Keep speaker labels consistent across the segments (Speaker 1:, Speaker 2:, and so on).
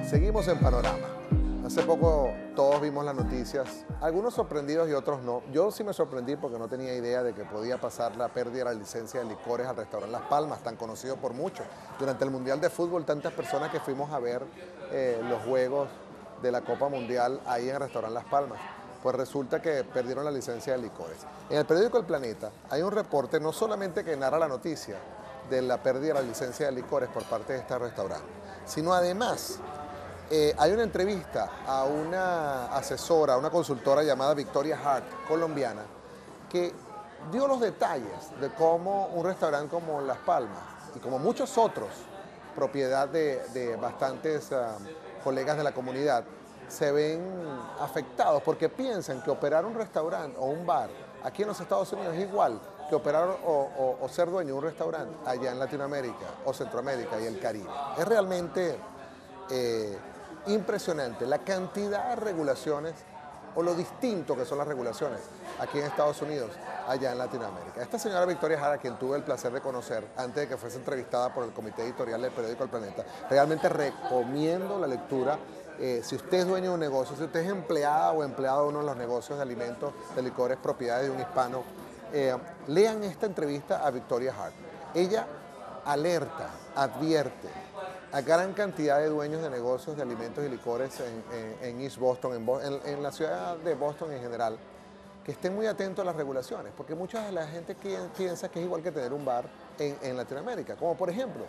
Speaker 1: Seguimos en Panorama. Hace poco todos vimos las noticias, algunos sorprendidos y otros no. Yo sí me sorprendí porque no tenía idea de que podía pasar la pérdida de la licencia de licores al restaurante Las Palmas, tan conocido por muchos. Durante el Mundial de Fútbol, tantas personas que fuimos a ver los juegos de la Copa Mundial ahí en el restaurante Las Palmas. Pues resulta que perdieron la licencia de licores. En el periódico El Planeta hay un reporte no solamente que narra la noticia de la pérdida de la licencia de licores por parte de este restaurante, sino además hay una entrevista a una asesora, a una consultora llamada Victoria Hart, colombiana, que dio los detalles de cómo un restaurante como Las Palmas y como muchos otros, propiedad de bastantes colegas de la comunidad, se ven afectados porque piensan que operar un restaurante o un bar aquí en los Estados Unidos es igual que operar o ser dueño de un restaurante allá en Latinoamérica o Centroamérica y el Caribe. Es realmente impresionante la cantidad de regulaciones o lo distinto que son las regulaciones aquí en Estados Unidos, allá en Latinoamérica. Esta señora Victoria Jara, quien tuve el placer de conocer antes de que fuese entrevistada por el comité editorial del periódico El Planeta, realmente recomiendo la lectura. Si usted es dueño de un negocio, si usted es empleada o empleado de uno de los negocios de alimentos, de licores, propiedades de un hispano, lean esta entrevista a Victoria Hart. Ella alerta, advierte a gran cantidad de dueños de negocios de alimentos y licores en East Boston, en la ciudad de Boston en general, que estén muy atentos a las regulaciones, porque mucha de la gente piensa que es igual que tener un bar en Latinoamérica. Como por ejemplo,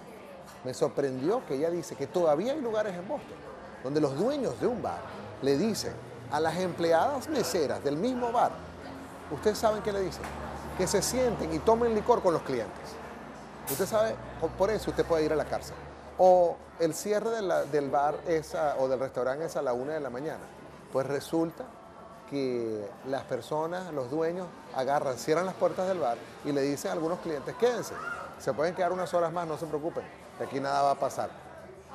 Speaker 1: me sorprendió que ella dice que todavía hay lugares en Boston donde los dueños de un bar le dicen a las empleadas meseras del mismo bar, ustedes saben qué le dicen, que se sienten y tomen licor con los clientes. Usted sabe, por eso usted puede ir a la cárcel. O el cierre del bar o del restaurante es a la 1 de la mañana. Pues resulta que las personas, los dueños, cierran las puertas del bar y le dicen a algunos clientes, quédense, se pueden quedar unas horas más, no se preocupen, que aquí nada va a pasar.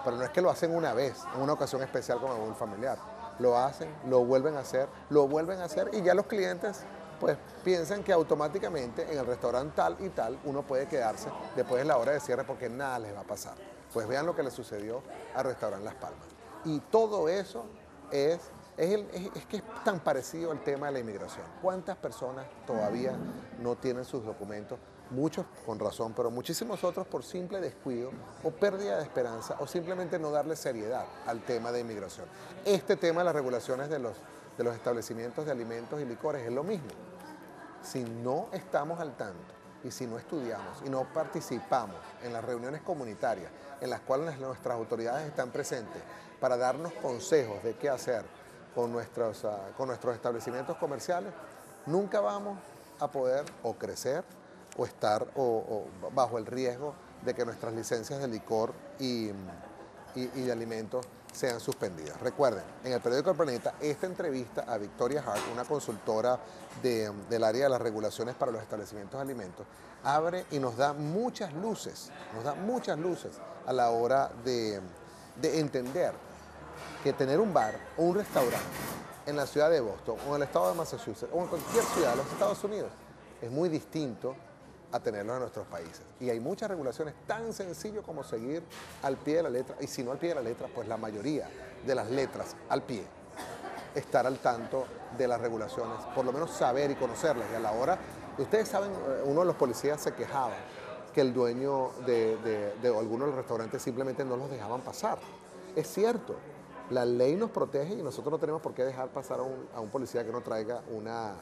Speaker 1: Pero no es que lo hacen una vez, en una ocasión especial como un familiar. Lo hacen, lo vuelven a hacer y ya los clientes pues piensan que automáticamente en el restaurante tal y tal uno puede quedarse después de la hora de cierre porque nada les va a pasar. Pues vean lo que le sucedió al restaurante Las Palmas. Y todo eso es que es tan parecido al tema de la inmigración. ¿Cuántas personas todavía no tienen sus documentos? Muchos con razón, pero muchísimos otros por simple descuido o pérdida de esperanza o simplemente no darle seriedad al tema de inmigración. Este tema de las regulaciones de los establecimientos de alimentos y licores es lo mismo. Si no estamos al tanto y si no estudiamos y no participamos en las reuniones comunitarias en las cuales nuestras autoridades están presentes para darnos consejos de qué hacer con nuestros establecimientos comerciales, nunca vamos a poder o crecer o estar bajo el riesgo de que nuestras licencias de licor y de alimentos sean suspendidas. Recuerden, en el periódico El Planeta, esta entrevista a Victoria Hart, una consultora del área de las regulaciones para los establecimientos de alimentos, abre y nos da muchas luces a la hora de entender que tener un bar o un restaurante en la ciudad de Boston o en el estado de Massachusetts o en cualquier ciudad de los Estados Unidos es muy distinto a tenerlos en nuestros países. Y hay muchas regulaciones, tan sencillo como seguir al pie de la letra, y si no al pie de la letra, pues la mayoría de las letras al pie. Estar al tanto de las regulaciones, por lo menos saber y conocerlas. Y a la hora, ustedes saben, uno de los policías se quejaba que el dueño de algunos de los restaurantes simplemente no los dejaban pasar. Es cierto, la ley nos protege y nosotros no tenemos por qué dejar pasar a un policía que no traiga una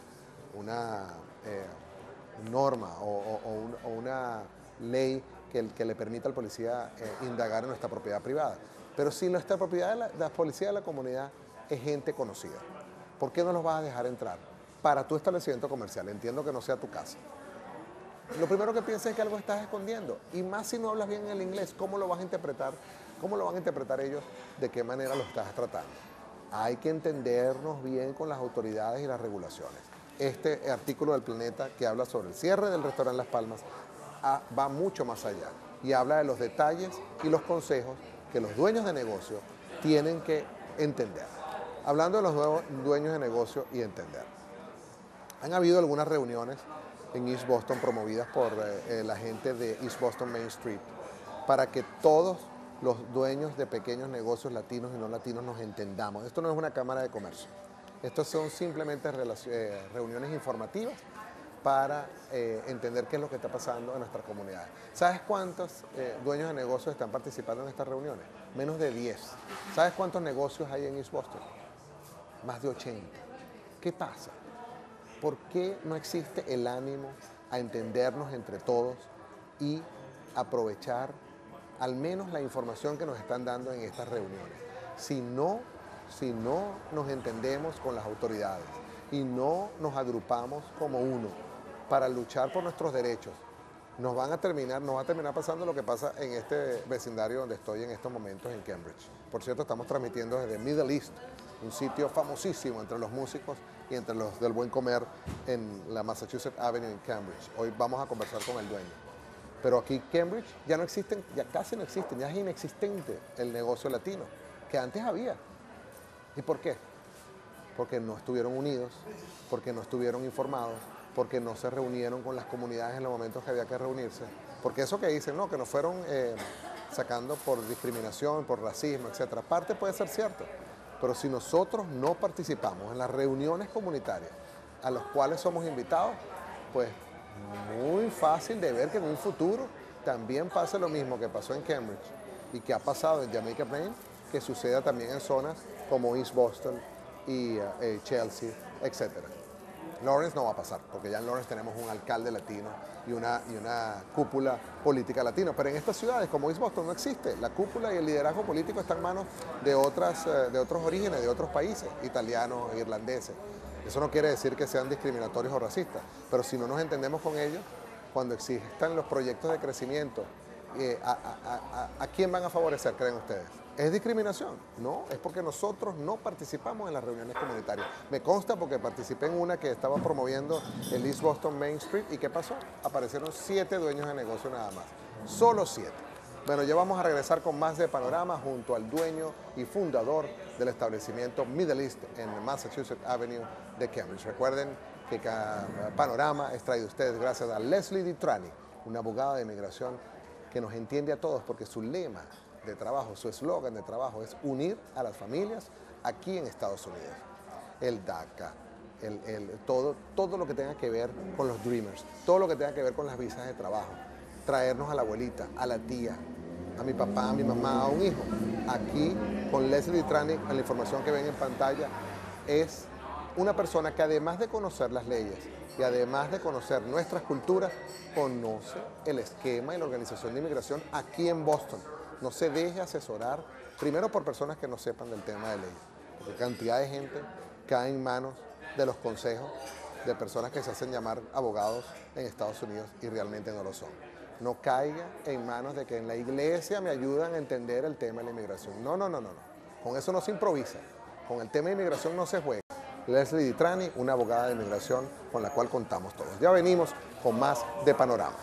Speaker 1: norma o una ley que le permita al policía indagar en nuestra propiedad privada. Pero si nuestra propiedad, la policía de la comunidad es gente conocida, ¿por qué no los vas a dejar entrar para tu establecimiento comercial? Entiendo que no sea tu casa. Lo primero que piensas es que algo estás escondiendo, y más si no hablas bien el inglés, ¿cómo lo vas a interpretar? ¿Cómo lo van a interpretar ellos? ¿De qué manera lo estás tratando? Hay que entendernos bien con las autoridades y las regulaciones. Este artículo del Planeta que habla sobre el cierre del restaurante Las Palmas va mucho más allá y habla de los detalles y los consejos que los dueños de negocio tienen que entender. Hablando de los nuevos dueños de negocio y entender. Han habido algunas reuniones en East Boston promovidas por la gente de East Boston Main Street para que todos los dueños de pequeños negocios latinos y no latinos nos entendamos. Esto no es una cámara de comercio. Estos son simplemente reuniones informativas para entender qué es lo que está pasando en nuestras comunidades. ¿Sabes cuántos dueños de negocios están participando en estas reuniones? Menos de 10. ¿Sabes cuántos negocios hay en East Boston? Más de 80. ¿Qué pasa? ¿Por qué no existe el ánimo a entendernos entre todos y aprovechar al menos la información que nos están dando en estas reuniones? Si no nos entendemos con las autoridades y no nos agrupamos como uno para luchar por nuestros derechos, nos va a terminar pasando lo que pasa en este vecindario donde estoy en estos momentos en Cambridge. Por cierto, estamos transmitiendo desde Middle East, un sitio famosísimo entre los músicos y entre los del buen comer en la Massachusetts Avenue en Cambridge. Hoy vamos a conversar con el dueño. Pero aquí Cambridge ya no existen, ya casi no existen, ya es inexistente el negocio latino, que antes había. ¿Y por qué? Porque no estuvieron unidos, porque no estuvieron informados, porque no se reunieron con las comunidades en los momentos que había que reunirse. Porque eso que dicen, no, que nos fueron sacando por discriminación, por racismo, etc. Parte puede ser cierto, pero si nosotros no participamos en las reuniones comunitarias a las cuales somos invitados, pues muy fácil de ver que en un futuro también pase lo mismo que pasó en Cambridge y que ha pasado en Jamaica Plain, que suceda también en zonas como East Boston y Chelsea, etc. Lawrence no va a pasar, porque ya en Lawrence tenemos un alcalde latino y una cúpula política latina, pero en estas ciudades como East Boston no existe. La cúpula y el liderazgo político están en manos de otros orígenes, de otros países, italianos, irlandeses. Eso no quiere decir que sean discriminatorios o racistas, pero si no nos entendemos con ellos, cuando existan los proyectos de crecimiento, ¿a quién van a favorecer, creen ustedes? ¿Es discriminación? No, es porque nosotros no participamos en las reuniones comunitarias. Me consta porque participé en una que estaba promoviendo el East Boston Main Street. ¿Y qué pasó? Aparecieron 7 dueños de negocio nada más. Solo 7. Bueno, ya vamos a regresar con más de Panorama junto al dueño y fundador del establecimiento Middle East en Massachusetts Avenue de Cambridge. Recuerden que Panorama es traído a ustedes gracias a Leslie Dtrani, una abogada de inmigración que nos entiende a todos porque su lema de trabajo, su eslogan de trabajo es unir a las familias aquí en Estados Unidos. El DACA, todo lo que tenga que ver con los Dreamers, todo lo que tenga que ver con las visas de trabajo, traernos a la abuelita, a la tía, a mi papá, a mi mamá, a un hijo. Aquí con Leslie Dtrani, en la información que ven en pantalla, es una persona que además de conocer las leyes y además de conocer nuestras culturas, conoce el esquema y la organización de inmigración aquí en Boston. No se deje asesorar, primero por personas que no sepan del tema de leyes, porque cantidad de gente cae en manos de los consejos de personas que se hacen llamar abogados en Estados Unidos y realmente no lo son. No caiga en manos de que en la iglesia me ayudan a entender el tema de la inmigración. No. Con eso no se improvisa. Con el tema de inmigración no se juega. Leslie Dtrani, una abogada de inmigración con la cual contamos todos. Ya venimos con más de Panorama.